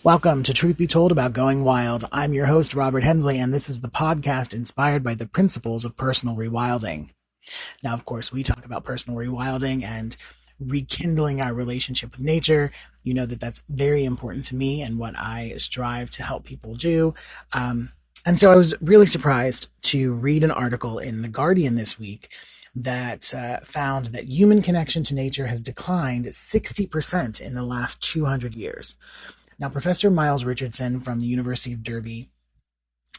Welcome to Truth Be Told About Going Wild. I'm your host, Robert Hensley, and this is the podcast inspired by the principles of personal rewilding. Now, of course, we talk about personal rewilding and rekindling our relationship with nature. You know that that's very important to me and what I strive to help people do. And so I was really surprised to read an article in The Guardian this week that found that human connection to nature has declined 60% in the last 200 years. Now, Professor Miles Richardson from the University of Derby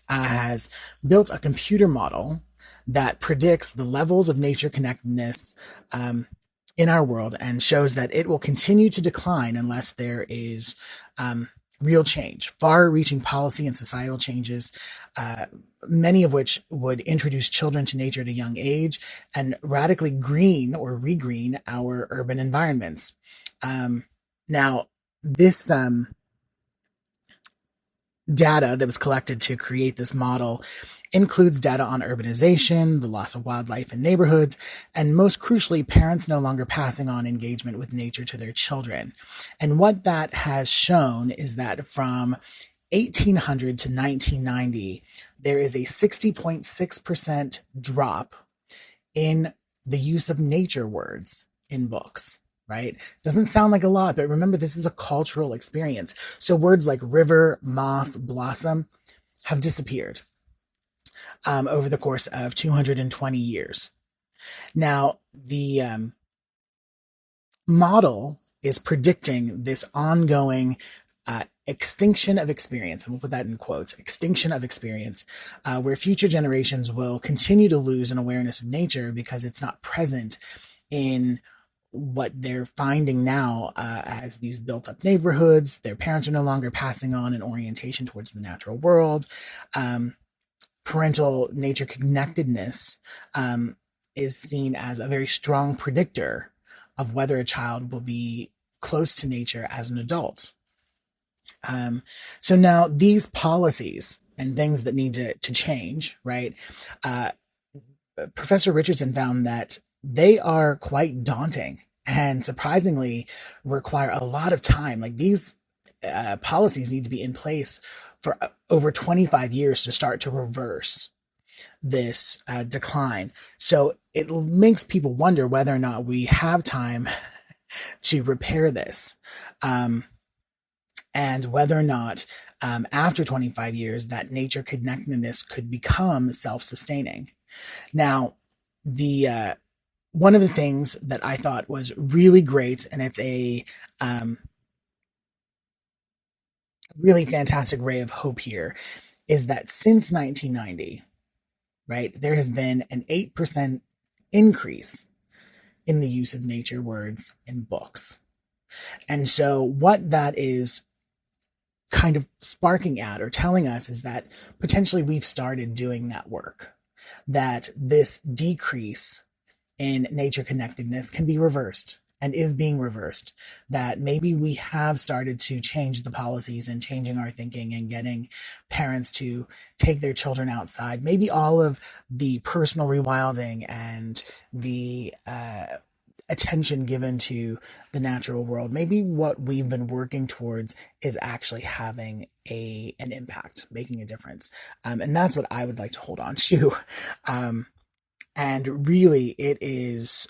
has built a computer model that predicts the levels of nature connectedness in our world and shows that it will continue to decline unless there is real change, far-reaching policy and societal changes, many of which would introduce children to nature at a young age and radically green or regreen our urban environments. Now, this data that was collected to create this model includes data on urbanization, the loss of wildlife in neighborhoods, and most crucially, parents no longer passing on engagement with nature to their children. And what that has shown is that from 1800 to 1990, there is a 60.6% drop in the use of nature words in books. Right? Doesn't sound like a lot, but remember, this is a cultural experience. So words like river, moss, blossom have disappeared over the course of 220 years. Now, the model is predicting this ongoing extinction of experience, and we'll put that in quotes, extinction of experience, where future generations will continue to lose an awareness of nature because it's not present in what they're finding now as these built up neighborhoods. Their parents are no longer passing on an orientation towards the natural world. Parental nature connectedness is seen as a very strong predictor of whether a child will be close to nature as an adult. So now these policies and things that need to change, right? Professor Richardson found that they are quite daunting and surprisingly require a lot of time. Like these policies need to be in place for over 25 years to start to reverse this decline. So it makes people wonder whether or not we have time to repair this. And whether or not after 25 years that nature connectedness could become self-sustaining. Now, the one of the things that I thought was really great, and it's a really fantastic ray of hope here, is that since 1990, right, there has been an 8% increase in the use of nature words in books. And so what that is kind of sparking at or telling us is that potentially we've started doing that work, that this decrease in nature connectedness can be reversed and is being reversed, that maybe we have started to change the policies and changing our thinking and getting parents to take their children outside. Maybe all of the personal rewilding and the attention given to the natural world, maybe what we've been working towards is actually having an impact, making a difference. And that's what I would like to hold on to. And really, it is.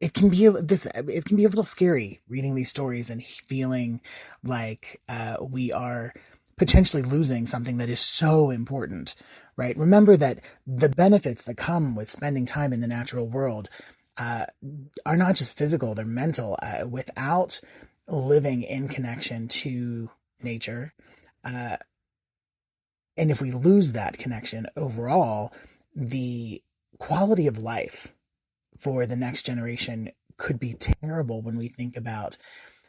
It can be a little scary reading these stories and feeling like we are potentially losing something that is so important, right? Remember that the benefits that come with spending time in the natural world are not just physical; they're mental. Without living in connection to nature, and if we lose that connection overall, the quality of life for the next generation could be terrible when we think about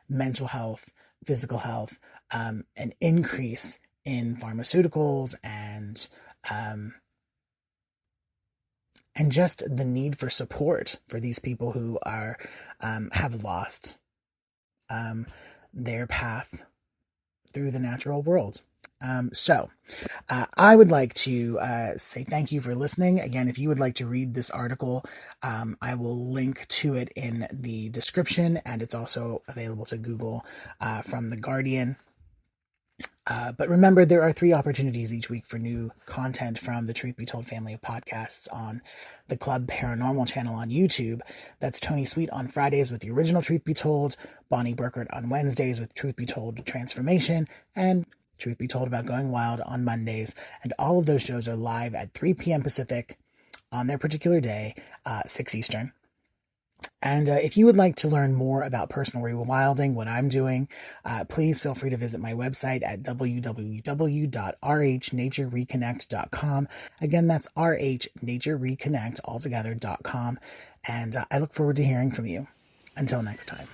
mental health, physical health, an increase in pharmaceuticals and just the need for support for these people who are have lost their path through the natural world. I would like to say thank you for listening. Again, if you would like to read this article, I will link to it in the description, and it's also available to Google from The Guardian. But remember, there are 3 opportunities each week for new content from the Truth Be Told family of podcasts on the Club Paranormal channel on YouTube. That's Tony Sweet on Fridays with the original Truth Be Told, Bonnie Burkert on Wednesdays with Truth Be Told Transformation, and Truth Be Told About Going Wild on Mondays. And all of those shows are live at 3 p.m. Pacific on their particular day, 6 Eastern. And if you would like to learn more about personal rewilding, what I'm doing, please feel free to visit my website at www.rhnaturereconnect.com. Again, that's rhnaturereconnect altogether.com. And I look forward to hearing from you. Until next time.